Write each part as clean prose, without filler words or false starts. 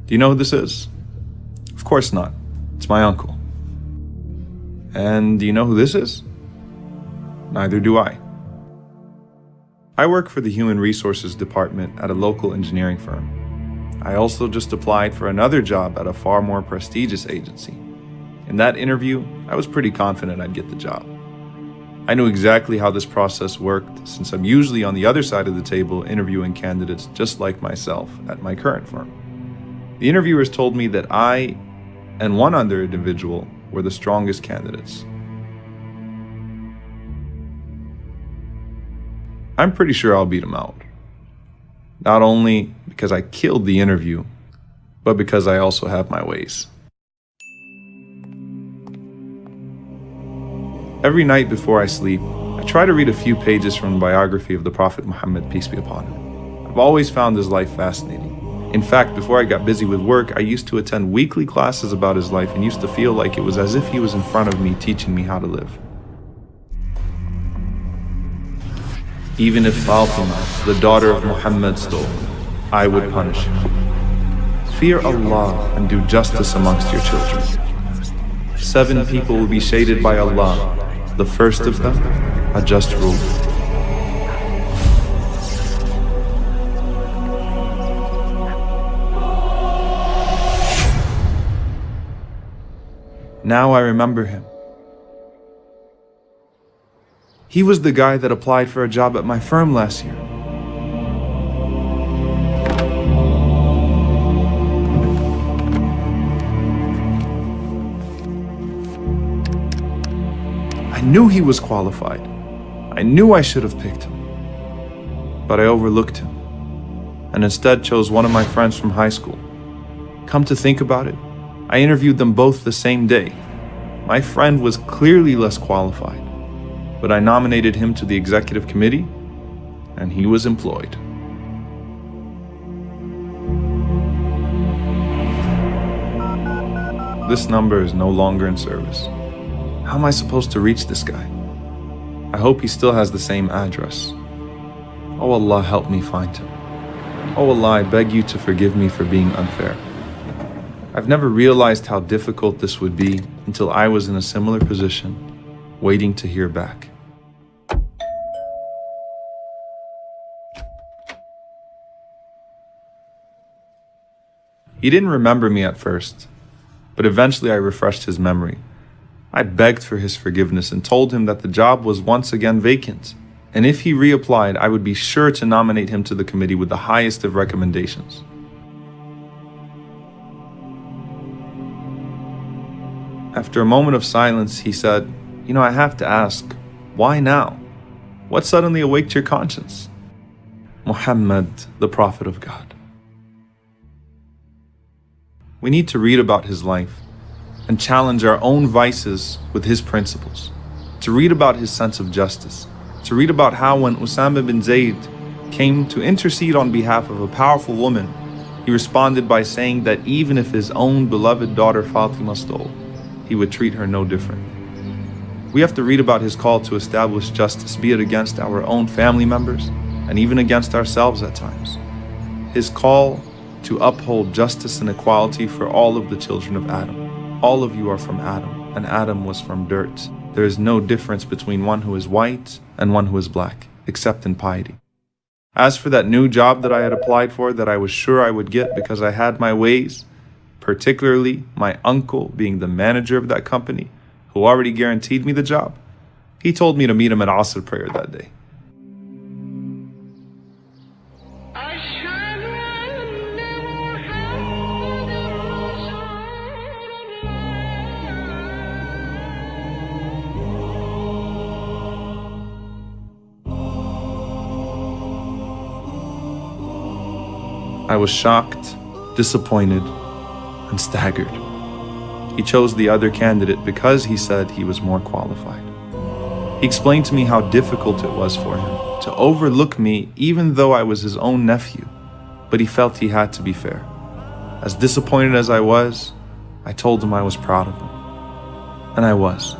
Do you know who this is? Of course not. It's my uncle. And do you know who this is? Neither do I. I work for the Human Resources Department at a local engineering firm. I also just applied for another job at a far more prestigious agency. In that interview, I was pretty confident I'd get the job. I knew exactly how this process worked since I'm usually on the other side of the table interviewing candidates just like myself at my current firm. The interviewers told me that I and one other individual were the strongest candidates. I'm pretty sure I'll beat him out. Not only because I killed the interview, but because I also have my ways. Every night before I sleep, I try to read a few pages from the biography of the Prophet Muhammad, peace be upon him. I've always found his life fascinating. In fact, before I got busy with work, I used to attend weekly classes about his life and used to feel like it was as if he was in front of me teaching me how to live. Even if Fatima, the daughter of Muhammad, stole, I would punish him. Fear Allah and do justice amongst your children. 7 people will be shaded by Allah, the first of them, a just ruler. Now I remember him. He was the guy that applied for a job at my firm last year. I knew he was qualified. I knew I should have picked him. But I overlooked him and instead chose one of my friends from high school. Come to think about it, I interviewed them both the same day. My friend was clearly less qualified, but I nominated him to the executive committee, and he was employed. This number is no longer in service. How am I supposed to reach this guy? I hope he still has the same address. Oh Allah, help me find him. Oh Allah, I beg you to forgive me for being unfair. I've never realized how difficult this would be until I was in a similar position, waiting to hear back. He didn't remember me at first, but eventually I refreshed his memory. I begged for his forgiveness and told him that the job was once again vacant, and if he reapplied, I would be sure to nominate him to the committee with the highest of recommendations. After a moment of silence, he said, I have to ask, why now? What suddenly awaked your conscience? Muhammad, the Prophet of God. We need to read about his life and challenge our own vices with his principles, to read about his sense of justice, to read about how when Usama bin Zayd came to intercede on behalf of a powerful woman, he responded by saying that even if his own beloved daughter Fatima stole, he would treat her no different. We have to read about his call to establish justice, be it against our own family members and even against ourselves at times. His call to uphold justice and equality for all of the children of Adam. All of you are from Adam, and Adam was from dirt. There is no difference between one who is white and one who is black, except in piety. As for that new job that I had applied for that I was sure I would get because I had my ways, particularly my uncle being the manager of that company, who already guaranteed me the job, he told me to meet him at Asr prayer that day. I was shocked, disappointed, and staggered. He chose the other candidate because he said he was more qualified. He explained to me how difficult it was for him to overlook me even though I was his own nephew, but he felt he had to be fair. As disappointed as I was, I told him I was proud of him. And I was.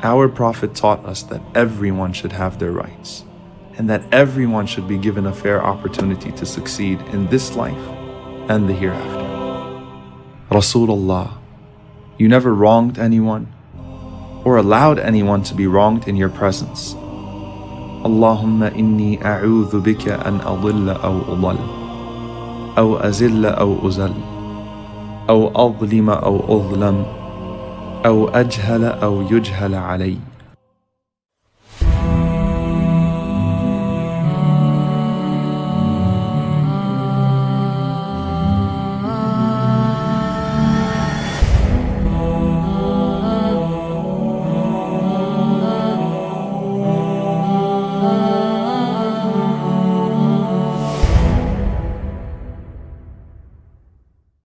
Our Prophet taught us that everyone should have their rights. and that everyone should be given a fair opportunity to succeed in this life and the hereafter. Rasulullah, you never wronged anyone or allowed anyone to be wronged in your presence. Allahumma inni a'udhu bika an adilla aw udal, aw azilla aw uzal, aw adlima aw udlam, aw ajhala aw yujhala alay.